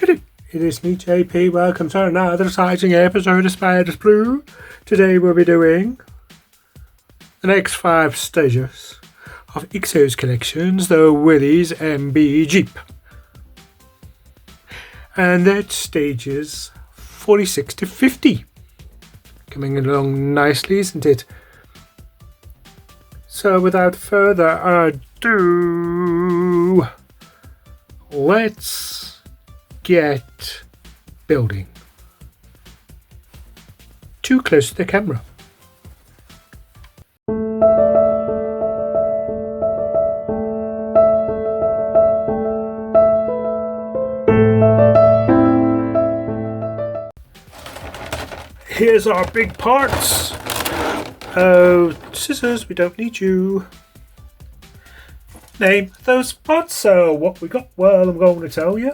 It is me, JP. Welcome to another exciting episode of Spiders Blue. Today we'll be doing the next 5 stages of IXO's collections, the Willys MB Jeep. And that's stages 46 to 50. Coming along nicely, isn't it? So without further ado, let's get building. Too close to the camera. Here's our big parts. Oh, scissors, we don't need you. Name those parts. So what we got? Well, I'm going to tell you.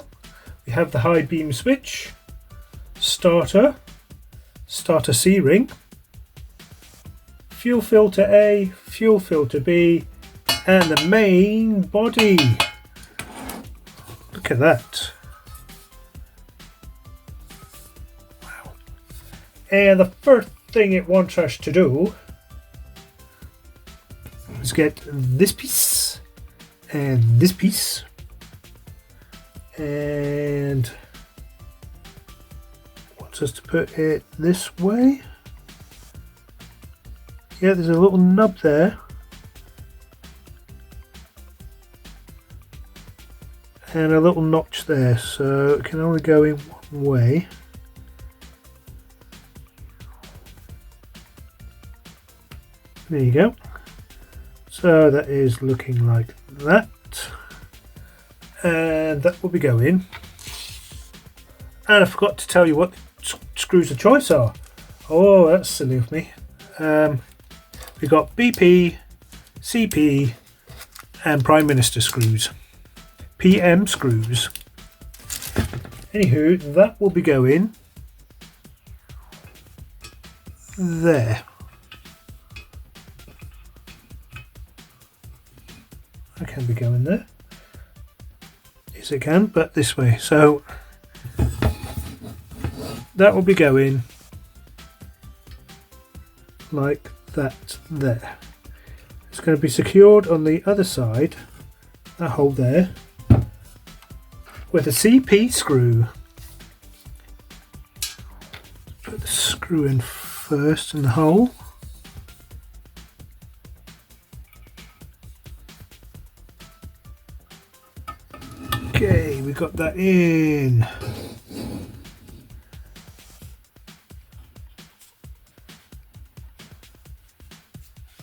We have the high beam switch, starter C-ring, fuel filter A, fuel filter B, and the main body. Look at that. Wow. And the first thing it wants us to do is get this piece and this piece, and wants us to put it this way. Yeah, there's a little nub there, and a little notch there, so it can only go in one way. There you go. So that is looking like that, and that will be going. And I forgot to tell you what screws of choice are. Oh, that's silly of me. We've got BP, CP, and Prime Minister screws. PM screws. Anywho, that will be going there. I can be going there. Yes, I can, but this way. So that will be going like that there. It's going to be secured on the other side, that hole there, with a CP screw. Put the screw in first in the hole. Okay, we got that in.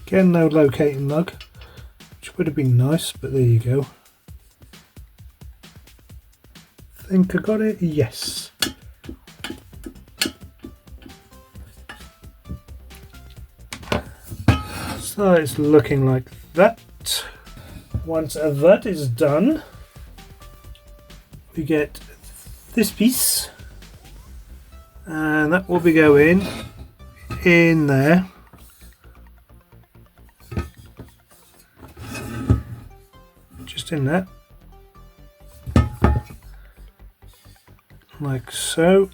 Again, no locating lug, which would have been nice, but there you go. Think I got it? Yes. So it's looking like that. Once that is done, we get this piece, and that will be going in there. Just in there. Like so.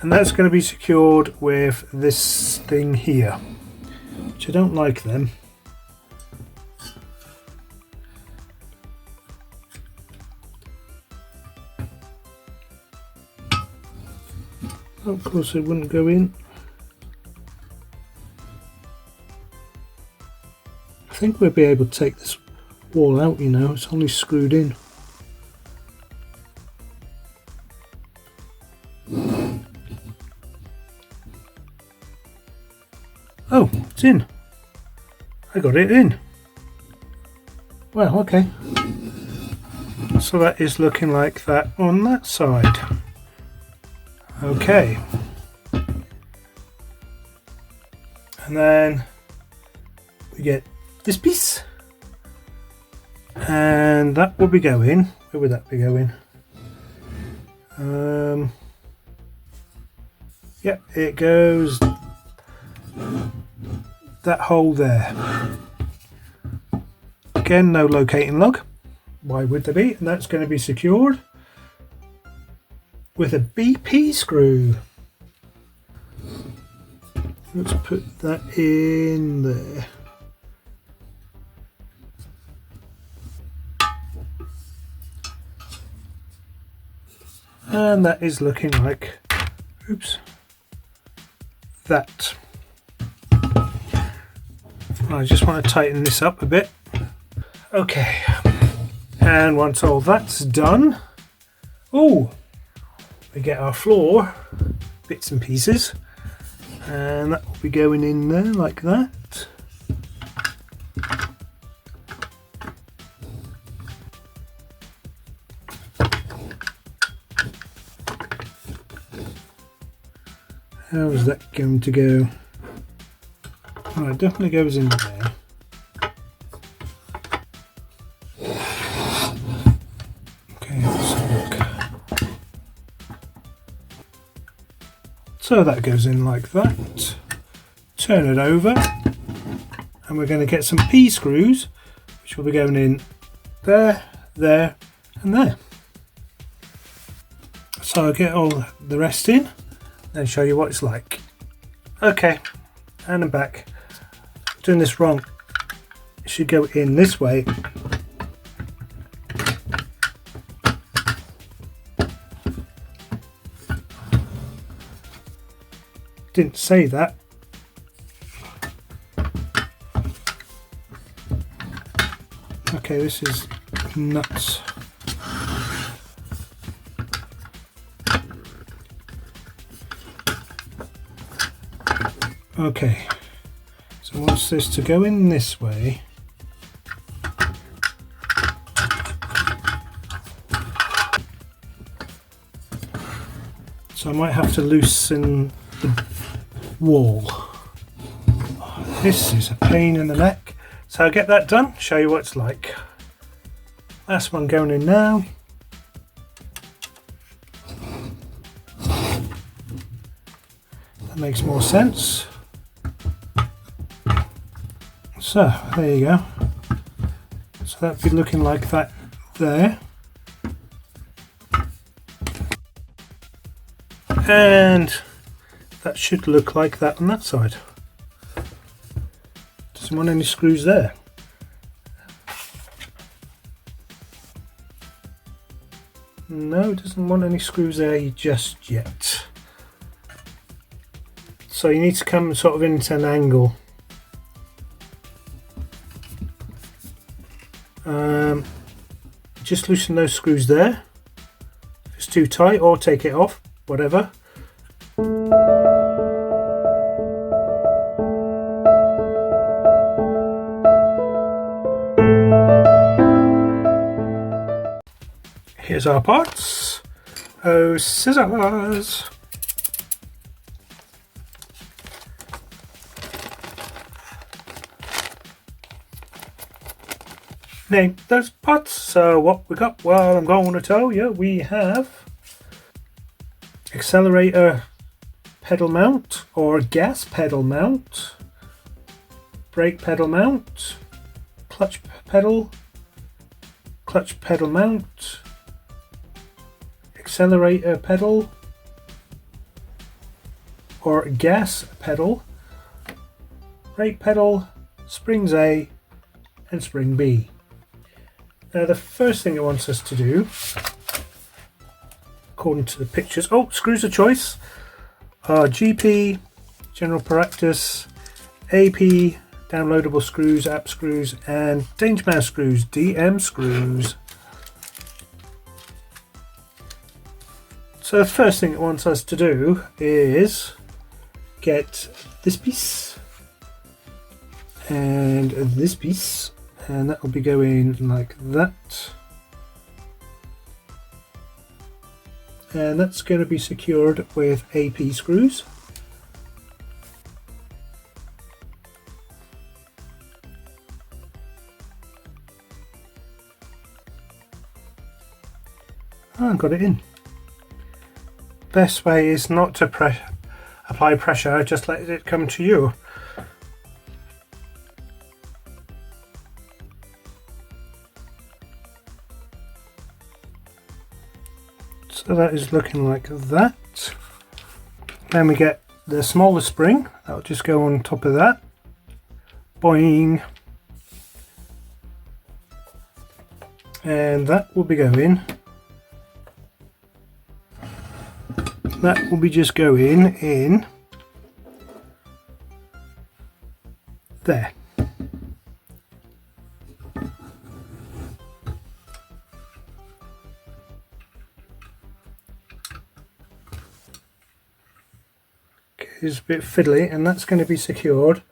And that's going to be secured with this thing here, which I don't like them. Of course it wouldn't go in. I think we'll be able to take this wall out, you know, it's only screwed in. Oh, it's in. I got it in. Well, okay. So that is looking like that on that side. Okay, and then we get this piece, and that will be going. Where would that be going? Yep, it goes that hole there. Again, no locating lug. why would they be? And that's going to be secured with a BP screw. Let's put that in there. And that is looking like, oops, that. I just want to tighten this up a bit. Okay, and once all that's done, oh, we get our floor bits and pieces, and that will be going in there like that. How is that going to go? Oh, it definitely goes in there. Okay, let's have a look. So that goes in like that. Turn it over, and we're going to get some P screws, which will be going in there, there, and there. So I'll get all the rest in and show you what it's like. Okay, and I'm back. Doing this wrong. It should go in this way. Didn't say that. Okay, this is nuts. Okay, so I want this to go in this way. So I might have to loosen the wall. Oh, this is a pain in the neck. So I'll get that done, show you what it's like. Last one going in now. That makes more sense. So there you go. So that'd be looking like that there. And that should look like that on that side. Doesn't want any screws there. No, it doesn't want any screws there just yet. So you need to come sort of into an angle. Just loosen those screws there. If it's too tight, or take it off, whatever. Here's our parts. Oh, scissors! Name those parts. So what we got? Well, I'm going to tell you. We have accelerator pedal mount or gas pedal mount, brake pedal mount, clutch pedal mount, accelerator pedal or gas pedal, brake pedal, springs A and spring B. Now the first thing it wants us to do, according to the pictures, oh, screws of choice are GP, general practice, AP, downloadable screws, app screws, and Danger Mouse screws, DM screws. So the first thing it wants us to do is get this piece and this piece, and that will be going like that, and that's going to be secured with AP screws. I got it in. Best way is not to apply pressure, just let it come to you. So that is looking like that. Then we get the smaller spring, that'll just go on top of that. Boing. And that will be going. That will be just going in there. It's a bit fiddly, and that's going to be secured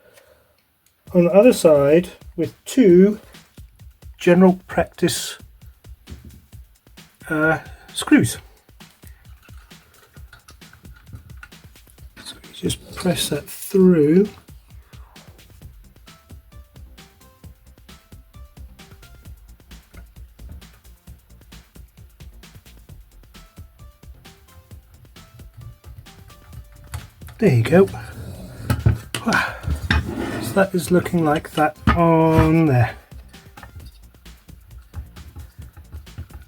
on the other side with two general practice screws. So you just press that through. There you go. So that is looking like that on there.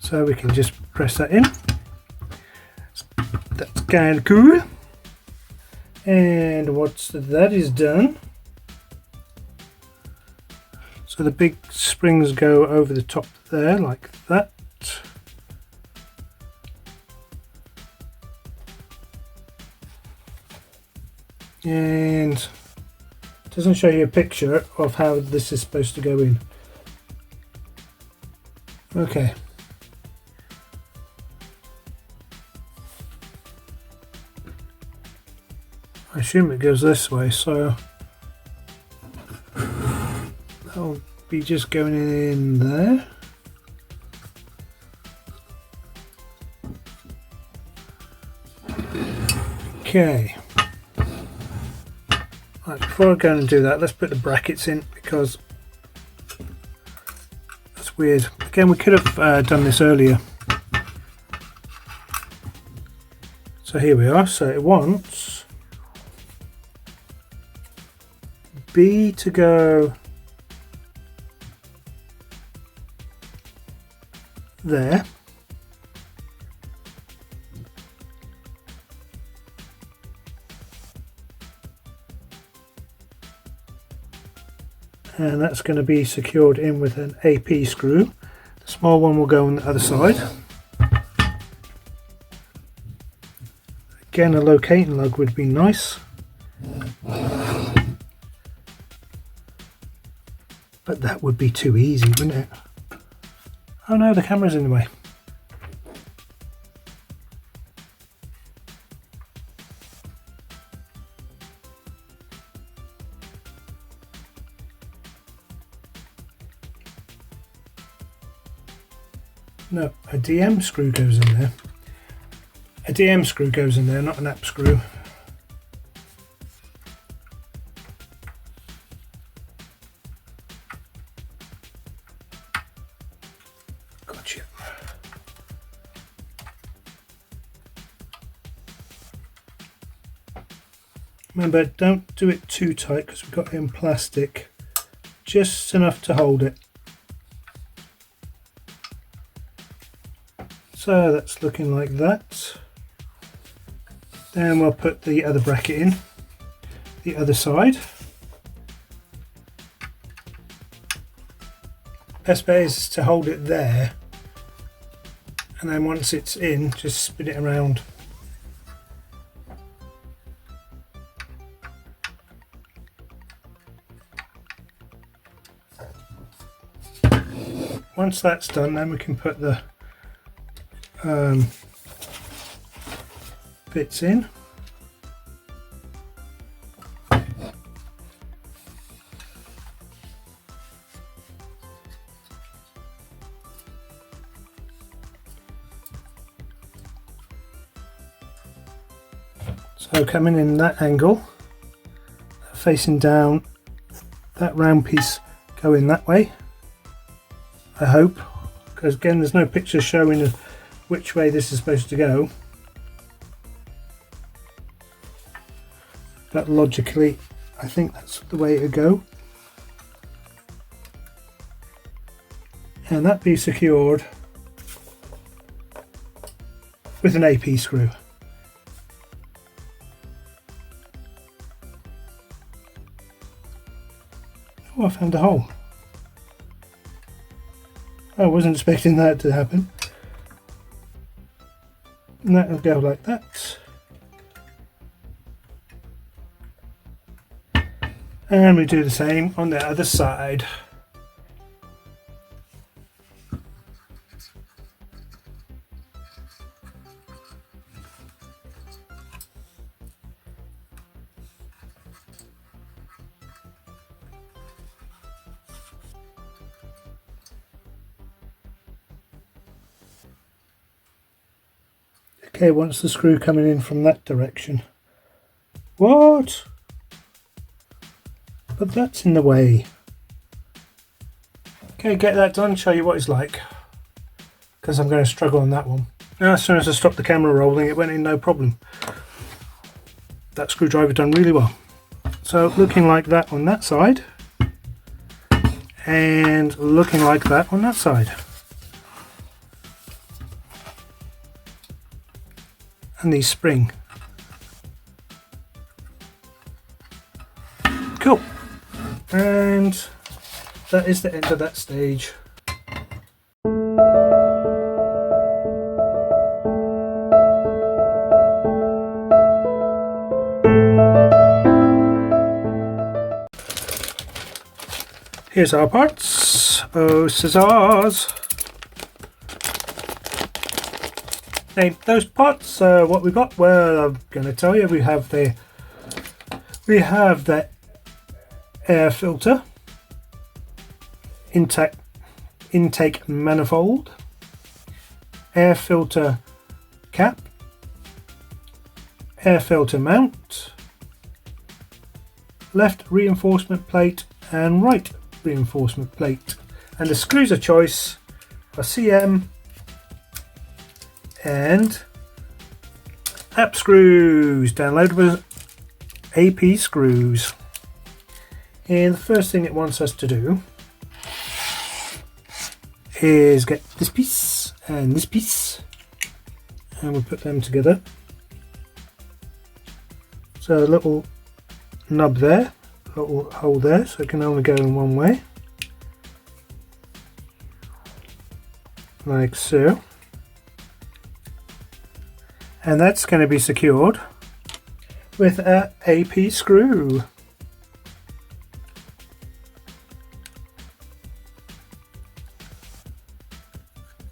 So we can just press that in. That's kind of cool. And once that is done, so the big springs go over the top there like that. And it doesn't show you a picture of how this is supposed to go in. Okay. I assume it goes this way, so that'll be just going in there. Okay. Right, before I go and do that, let's put the brackets in because that's weird. Again, we could have done this earlier. So here we are. So it wants B to go there. And that's going to be secured in with an AP screw. The small one will go on the other side. Again, a locating lug would be nice. But that would be too easy, wouldn't it? Oh no, the camera's in the way. No, a DM screw goes in there. A DM screw goes in there, not an AP screw. Gotcha. Remember, don't do it too tight because we've got it in plastic. Just enough to hold it. So that's looking like that. Then we'll put the other bracket in, the other side. Best bet is to hold it there, and then once it's in, just spin it around. Once that's done, then we can put the bits in. So coming in that angle, facing down, that round piece going that way, I hope, because again there's no picture showing which way this is supposed to go, but logically I think that's the way to go. And that be secured with an AP screw. Oh, I found a hole. I wasn't expecting that to happen. And that will go like that. And we do the same on the other side. Okay, once the screw coming in from that direction. What? But that's in the way. Okay, get that done, show you what it's like. Because I'm going to struggle on that one. Now, as soon as I stopped the camera rolling, it went in no problem. That screwdriver done really well. So looking like that on that side. And looking like that on that side. And these spring. Cool. And that is the end of that stage. Here's our parts. Oh, scissors. Name those parts. What we got? Well, I'm going to tell you. We have the air filter, intake manifold, air filter cap, air filter mount, left reinforcement plate and right reinforcement plate, and the screws of choice are CM and app screws, downloadable AP screws. And the first thing it wants us to do is get this piece and this piece, and we'll put them together. So a little nub there, a little hole there, so it can only go in one way, like so. And that's going to be secured with an AP screw.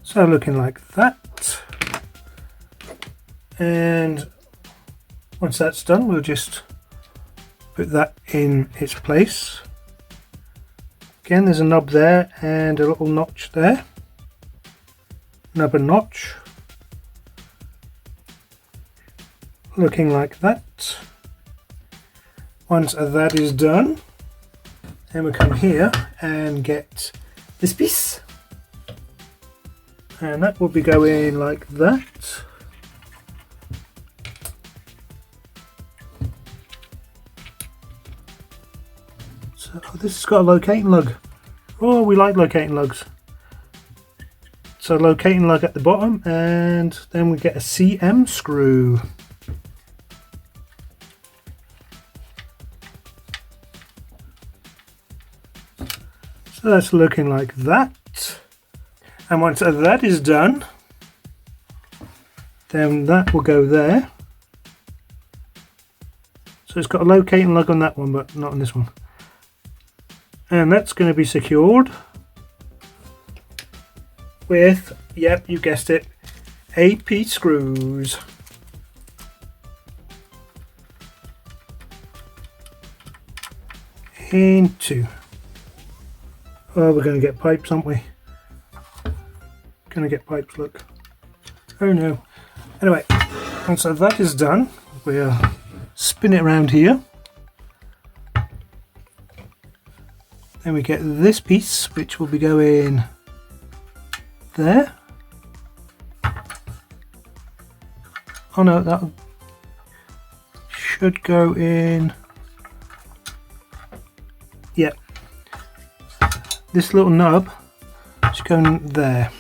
So looking like that. And once that's done, we'll just put that in its place. Again, there's a nub there and a little notch there. Nub and notch. Looking like that. Once that is done, then we'll come here and get this piece, and that will be going like that. So this has got a locating lug. Oh, we like locating lugs. So locating lug at the bottom, and then we get a CM screw. So that's looking like that. And once that is done, then that will go there. So it's got a locating lug on that one, but not on this one. And that's going to be secured with, yep, you guessed it, AP screws. Into. Oh, we're going to get pipes, aren't we? Going to get pipes, look. Oh no. Anyway, and so that is done. We'll spin it around here. Then we get this piece, which will be going there. Oh no, that should go in. Yep. This little nub is going there.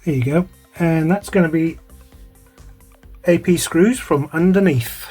There you go. And that's going to be AP screws from underneath.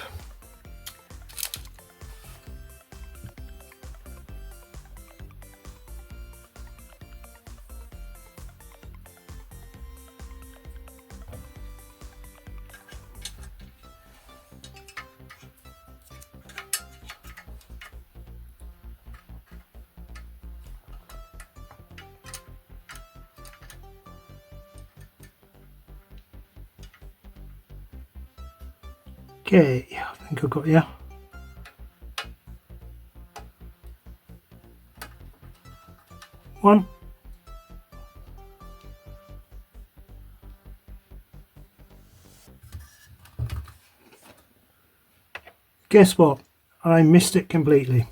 Okay, I think I've got you. One. Guess what? I missed it completely.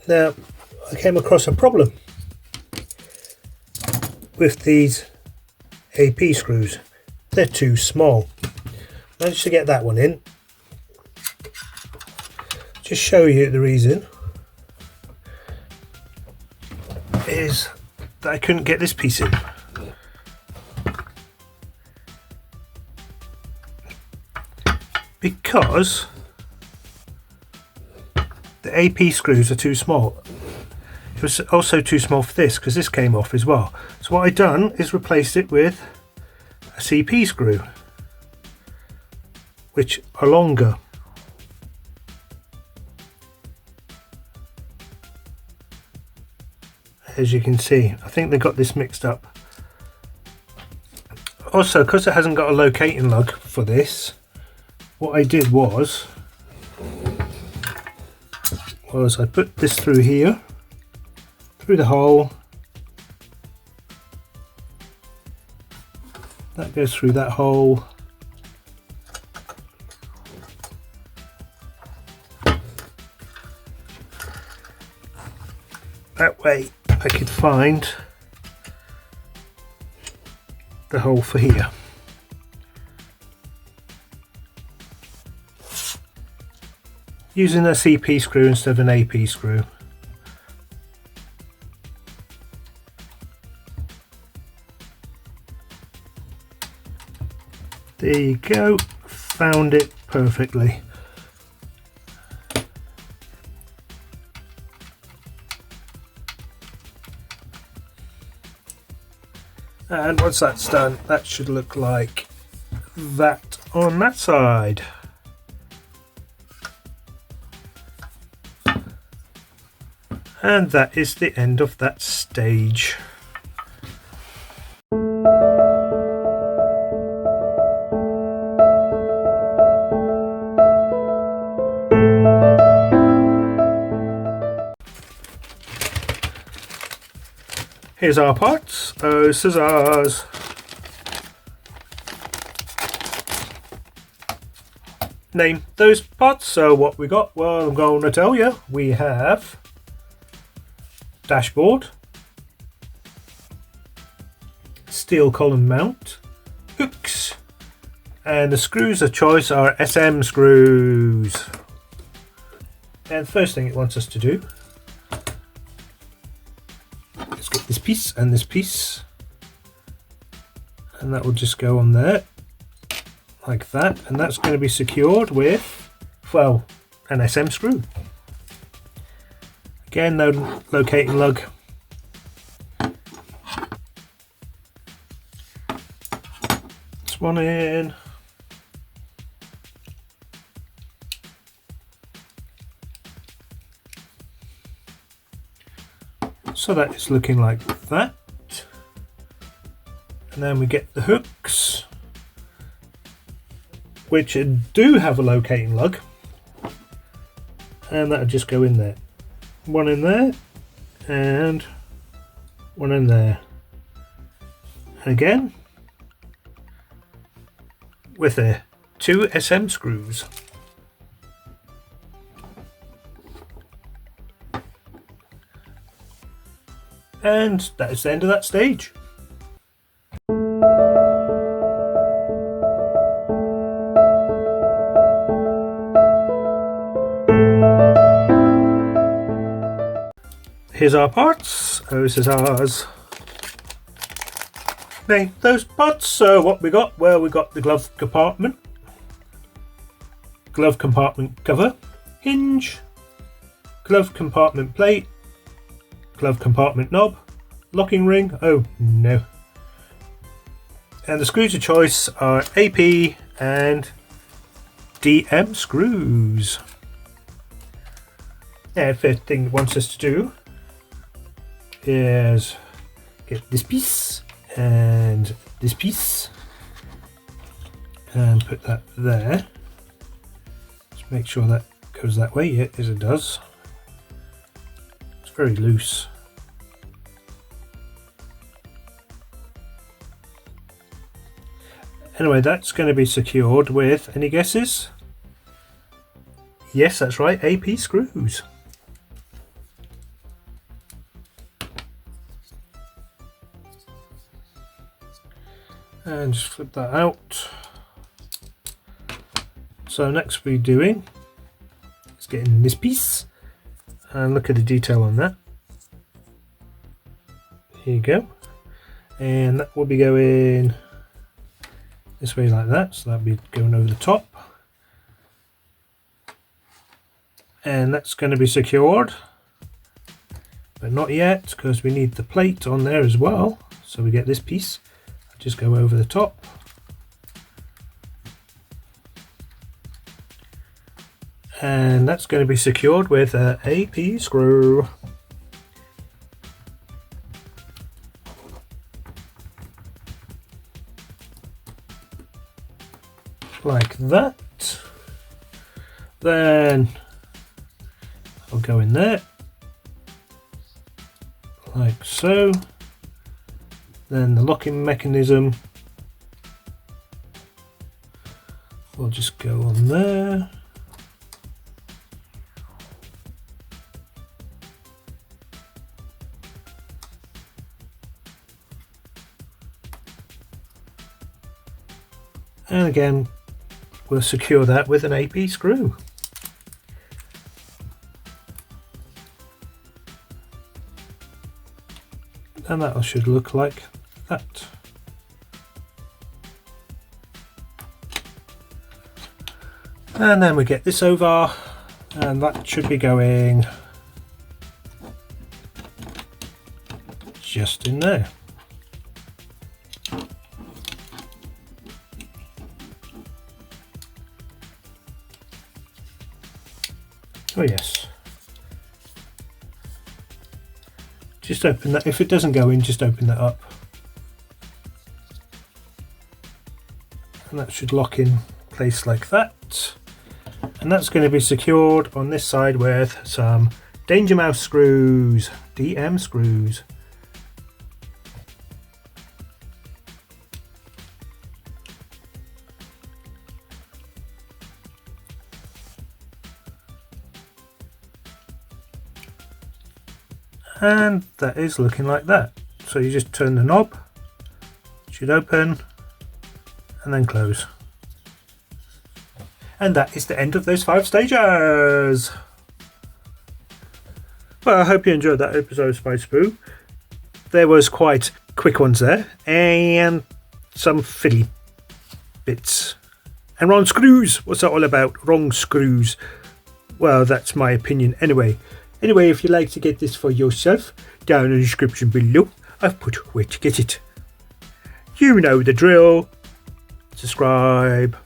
Now, I came across a problem with these AP screws. They're too small. Managed to get that one in. Just show you the reason is that I couldn't get this piece in. Because the AP screws are too small. It was also too small for this because this came off as well. So what I've done is replaced it with a CP screw, which are longer. As you can see, I think they got this mixed up. Also, because it hasn't got a locating lug for this, what I did was I put this through here, through the hole. That goes through that hole. That way I could find the hole for here. Using a CP screw instead of an AP screw. There you go, found it perfectly. And once that's done, that should look like that on that side. And that is the end of that stage. Here's our parts. Oh, scissors. Name those parts. So what we got? Well, I'm going to tell you. We have dashboard, steel column mount, hooks, and the screws of choice are SM screws. And the first thing it wants us to do, let's get this piece and this piece, and that will just go on there like that, and that's going to be secured with, well, an SM screw. Again, no locating lug. This one in. So that is looking like that. And then we get the hooks, which do have a locating lug. And that'll just go in there. One in there and one in there, and again with the 2 SM screws. And that is the end of that stage. Here's our parts. Oh, this is ours. Now, those parts, so what we got? Well, we got the glove compartment cover, hinge, glove compartment plate, glove compartment knob, locking ring, oh no. And the screws of choice are AP and DM screws. Now, the first thing it wants us to do is get this piece and this piece and put that there. Just make sure that goes that way. Yeah, as it does. It's very loose. Anyway, that's going to be secured with, any guesses? Yes, that's right, AP screws. And just flip that out. So next we're doing is getting this piece, and look at the detail on that. Here you go. And that will be going this way like that, so that'll be going over the top. And that's going to be secured, but not yet, because we need the plate on there as well. So we get this piece, just go over the top. And that's going to be secured with an AP screw. Like that. Then I'll go in there, like so. Then the locking mechanism will just go on there. And again, we'll secure that with an AP screw. And that should look like that. And then we get this over, and that should be going just in there. Oh yes. Just open that. If it doesn't go in, just open that up. And that should lock in place like that. And that's going to be secured on this side with some Danger Mouse screws, DM screws. And that is looking like that. So you just turn the knob, it should open and then close. And that is the end of those 5 stages. Well, I hope you enjoyed that episode of Spice Brew. There was quite quick ones there and some fiddly bits. And wrong screws. What's that all about? Wrong screws. Well, that's my opinion anyway. Anyway, if you'd like to get this for yourself, down in the description below, I've put where to get it. You know the drill. Subscribe.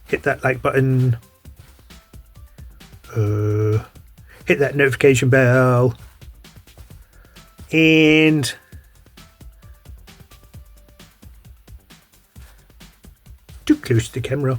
Hit that like button. Hit that notification bell. And too close to the camera.